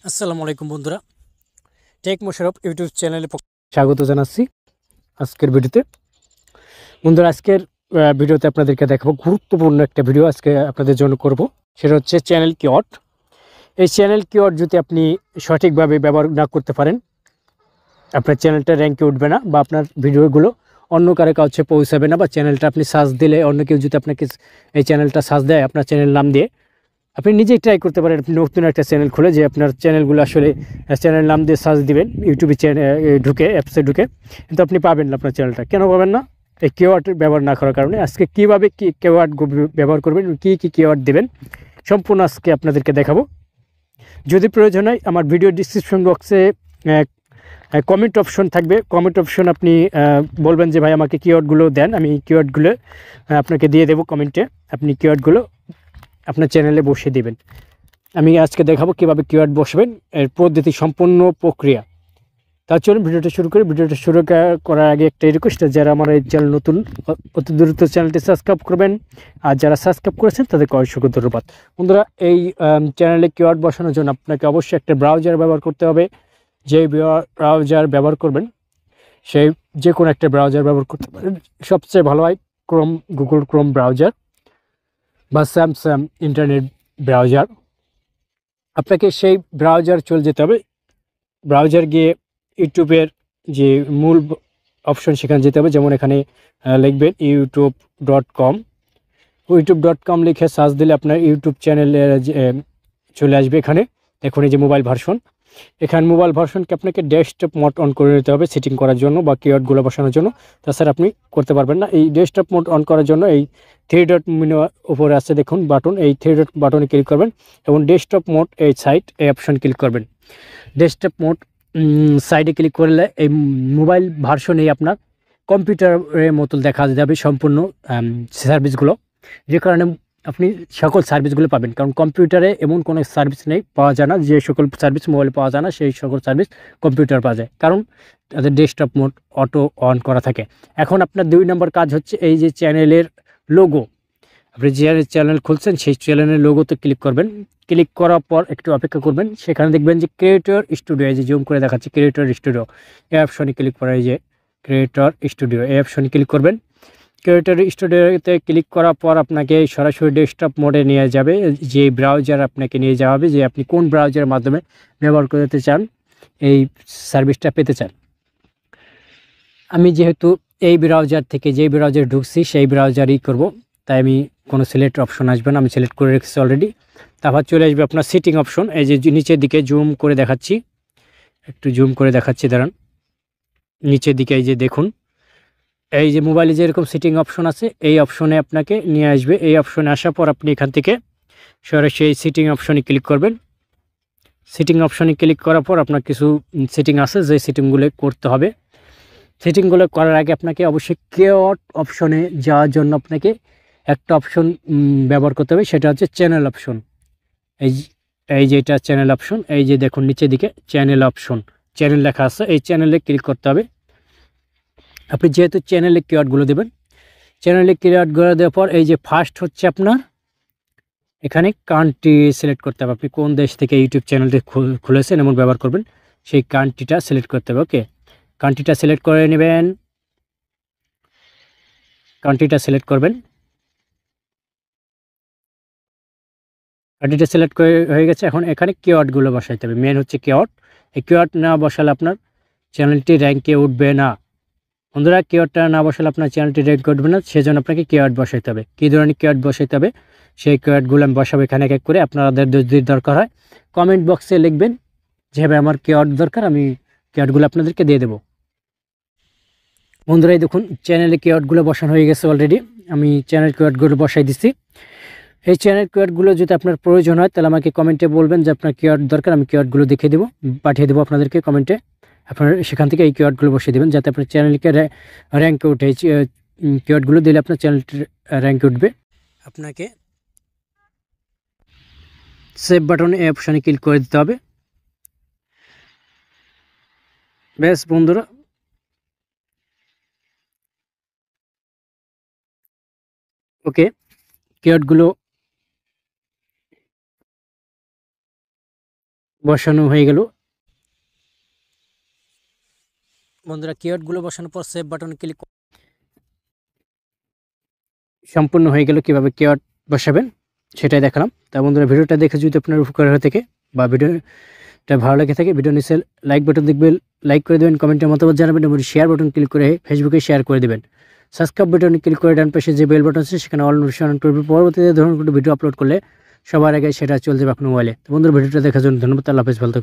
আসসালামু আলাইকুম বন্ধুরা, টেক মোশাররফ ইউটিউব চ্যানেলে স্বাগত জানাচ্ছি। আজকের ভিডিওতে বন্ধুরা, আজকের ভিডিওতে আপনাদেরকে দেখাবো গুরুত্বপূর্ণ একটা ভিডিও আজকে আপনাদের জন্য করব। সেটা হচ্ছে চ্যানেল কিওয়ার্ড। এই চ্যানেল কিওয়ার্ড যদি আপনি সঠিকভাবে ব্যবহার না করতে পারেন, আপনার চ্যানেলটা র্যাঙ্কে উঠবে না, বা আপনার ভিডিওগুলো অন্য কারো কাছে পৌঁছাবে না, বা চ্যানেলটা আপনি সার্চ দিলে অন্য কেউ যদি আপনাকে এই চ্যানেলটা সার্চ দেয় আপনার চ্যানেল নাম দিয়ে, আপনি নিজেই ট্রাই করতে পারেন। আপনি নতুন একটা চ্যানেল খুলে যে আপনার চ্যানেলগুলো আসলে চ্যানেল নাম দিয়ে সার্চ দিবেন ইউটিউবে ঢুকে, অ্যাপসে ঢুকে, কিন্তু আপনি পাবেন না আপনার চ্যানেলটা। কেন পাবেন না? এই কিওয়ার্ড ব্যবহার না করার কারণে। আজকে কীভাবে কী কিওয়ার্ড ব্যবহার করবেন, কী কী কিওয়ার্ড দেবেন, সম্পূর্ণ আজকে আপনাদেরকে দেখাবো। যদি প্রয়োজন হয় আমার ভিডিও ডিসক্রিপশন বক্সে কমেন্ট অপশন থাকবে। কমেন্ট অপশন আপনি বলবেন যে ভাই আমাকে কিওয়ার্ডগুলো দেন, আমি কিওয়ার্ডগুলো আপনাকে দিয়ে দেবো কমেন্টে। আপনি কিওয়ার্ডগুলো আপনার চ্যানেলে বসিয়ে দেবেন। আমি আজকে দেখাবো কীভাবে কিওয়ার্ড বসবেন, এর পদ্ধতি, সম্পূর্ণ প্রক্রিয়া। তার চলুন ভিডিওটা শুরু করি। ভিডিওটা শুরু করার আগে একটা রিকোয়েস্ট, যারা আমার এই চ্যানেল নতুন, অতি দ্রুত চ্যানেলটি সাবস্ক্রাইব করবেন, আর যারা সাবস্ক্রাইব করেছেন তাদেরকে অসংখ্য ধন্যবাদ। বন্ধুরা, এই চ্যানেলে কিওয়ার্ড বসানোর জন্য আপনাকে অবশ্যই একটা ব্রাউজার ব্যবহার করতে হবে। যে ব্রাউজার ব্যবহার করবেন সেই যে কোনো একটা ব্রাউজার ব্যবহার করতে পারেন। সবচেয়ে ভালো হয় ক্রোম, গুগল ক্রোম ব্রাউজার বা স্যামসাং ইন্টারনেট ব্রাউজার। আপনাকে সেই ব্রাউজার চলে যেতে হবে। ব্রাউজার গিয়ে ইউটিউবের যে মূল অপশন সেখানে যেতে হবে। যেমন এখানে লিখবেন youtube.com। youtube.com লিখে সার্চ দিলে আপনার ইউটিউব চ্যানেলে চলে আসবে। এখানে দেখুন এই যে মোবাইল ভার্সন। এখানে মোবাইল ভার্সনকে আপনাকে ডেস্কটপ মোড অন করে নিতে হবে সেটিং করার জন্য বা কিওয়ার্ডগুলো বসানোর জন্য। তাছাড়া আপনি করতে পারবেন না। এই ডেস্কটপ মোড অন করার জন্য এই 3 ডট মেনু উপরে আছে দেখুন বাটন, এই 3 ডট বাটনে ক্লিক করবেন এবং ডেস্কটপ মোড এই সাইট এই অপশন ক্লিক করবেন। ডেস্কটপ মোড সাইডে ক্লিক করলে এই মোবাইল ভার্সনেই আপনার কম্পিউটারের মতো দেখা যাবে সম্পূর্ণ সার্ভিসগুলো, যে কারণে আপনি সকল সার্ভিসগুলো পাবেন। কারণ কম্পিউটারে এমন কোনো সার্ভিস নেই, পাওয়া যায় না। যে সকল সার্ভিস মোবাইলে পাওয়া যায় না সেই সকল সার্ভিস কম্পিউটার পাওয়া যায়, কারণ তাদের ডেস্কটপ মোড অটো অন করা থাকে। এখন আপনার 2 নম্বর কাজ হচ্ছে এই যে চ্যানেলের লোগো। আপনি যে চ্যানেল খুলছেন সেই চ্যানেলের লোগোতে ক্লিক করবেন। ক্লিক করার পর একটু অপেক্ষা করবেন। সেখানে দেখবেন যে ক্রিয়েটর স্টুডিও, এই যে জুম করে দেখাচ্ছে ক্রিয়েটর স্টুডিও, এই অপশনে ক্লিক করা, এই যে ক্রিয়েটর স্টুডিও এই অপশনে ক্লিক করবেন। ক্রিয়েটর স্টুডিওতে ক্লিক করার পর আপনাকে সরাসরি ডেস্কটপ মোডে নিয়ে যাবে, যে ব্রাউজার আপনাকে নিয়ে যাওয়া হবে, যে আপনি কোন ব্রাউজারের মাধ্যমে ব্যবহার করতে চান, এই সার্ভিসটা পেতে চান। আমি যেহেতু এই ব্রাউজার থেকে যে ব্রাউজারে ঢুকছি সেই ব্রাউজারই করব, তাই আমি কোনো সিলেক্ট অপশন আসবে না, আমি সিলেক্ট করে রেখেছি অলরেডি। তারপর চলে আসবে আপনার সেটিং অপশন। এই যে নিচের দিকে জুম করে দেখাচ্ছি, একটু জুম করে দেখাচ্ছি, দাঁড়ান। নিচের দিকে এই যে দেখুন, এই যে মোবাইলে যেরকম সেটিং অপশন আছে এই অপশনে আপনাকে নিয়ে আসবে। এই অপশনে আসার পর আপনি এখান থেকে সরাসরি এই সেটিং অপশনে ক্লিক করবেন। সেটিং অপশনে ক্লিক করার পর আপনার কিছু সেটিং আছে, যে সেটিংগুলো করতে হবে। সেটিংগুলো করার আগে আপনাকে অবশ্যই কিওয়ার্ড অপশনে যাওয়ার জন্য আপনাকে একটা অপশন ব্যবহার করতে হবে, সেটা হচ্ছে চ্যানেল অপশন। এই যে এটা চ্যানেল অপশন, এই যে দেখুন নিচের দিকে চ্যানেল অপশন, চ্যানেল লেখা আছে, এই চ্যানেলে ক্লিক করতে হবে। আপনি যেহেতু চ্যানেলে কিওয়ার্ডগুলো দেবেন, চ্যানেলে কিওয়ার্ডগুলো দেওয়ার পর এই যে ফার্স্ট হচ্ছে আপনার এখানে কান্ট্রি সিলেক্ট করতে হবে। আপনি কোন দেশ থেকে ইউটিউব চ্যানেলটি খুলেছেন এবং ব্যবহার করবেন সেই কান্ট্রিটা সিলেক্ট করতে হবে। ওকে, কান্ট্রিটা সিলেক্ট করে নেবেন। কান্ট্রিটা সিলেক্ট করবেন। কান্ট্রিটা সিলেক্ট করে হয়ে গেছে। এখন এখানে কিওয়ার্ডগুলো বসাইতে হবে। মেন হচ্ছে কিওয়ার্ড। এই কিওয়ার্ড না বসালে আপনার চ্যানেলটি র্যাঙ্কে উঠবে না। বন্ধুরা, কিওয়ার্ডটা না বসালে আপনার চ্যানেলটি র্যাঙ্কে উঠবে না, সেজন্য আপনাকে কিওয়ার্ড বসাইতে হবে। কী ধরনের কিওয়ার্ড বসাইতে হবে সেই কিওয়ার্ডগুলো আমি বসাবো এখানে এক এক করে। আপনাদের যদি দরকার হয় কমেন্ট বক্সে লিখবেন যেভাবে আমার কিওয়ার্ড দরকার, আমি কিওয়ার্ডগুলো আপনাদেরকে দিয়ে দেবো। বন্ধুরা, এই দেখুন চ্যানেলে কিওয়ার্ডগুলো বসানো হয়ে গেছে অলরেডি। আমি চ্যানেল কিওয়ার্ডগুলো বসাই দিচ্ছি। এই চ্যানেল কিওয়ার্ডগুলো যদি আপনার প্রয়োজন হয় তাহলে আমাকে কমেন্টে বলবেন যে আপনার কিওয়ার্ড দরকার, আমি কিওয়ার্ডগুলো দেখিয়ে দেবো, পাঠিয়ে দেবো আপনাদেরকে কমেন্টে। আপনারা সেখান থেকে এই কিওয়ার্ডগুলো বসিয়ে দেবেন যাতে আপনার চ্যানেলকে র্যাঙ্কে উঠে। এই কিওয়ার্ডগুলো দিলে আপনার চ্যানেলটি র্যাঙ্কে উঠবে। আপনাকে সেভ বাটনে এই অপশানে ক্লিক করে দিতে হবে। ব্যাস বন্ধুরা, ওকে, কিওয়ার্ডগুলো বসানো হয়ে গেল। বন্ধুরা কিওয়ার্ডগুলো বসানোর পর সেভ বাটনে ক্লিক সম্পূর্ণ হয়ে গেল। কিভাবে কিওয়ার্ড বসাবেন সেটাই দেখালাম। তা বন্ধুরা ভিডিওটা দেখে যদি আপনার উপকার হয়ে থাকে বা ভিডিওটা ভালো লেগে থাকে, ভিডিও নিচে লাইক বাটন দেখবেন, লাইক করে দেবেন, কমেন্টে মতামত জানাবেন এবং শেয়ার বাটন ক্লিক করে ফেসবুকে শেয়ার করে দেবেন। সাবস্ক্রাইব বাটনে ক্লিক করে ডান পাশে যে বেল বাটন আছে সেখানে অল নোটিফিকেশন অন করবেন। পরবর্তীতে ধরুন কোনো ভিডিও আপলোড করলে সবার আগে সেটা চলে যাবে আপনার মোবাইলে। তো বন্ধুরা ভিডিওটা দেখার জন্য ধন্যবাদ। আল্লাহ হাফেজ, ভালো থাকবেন।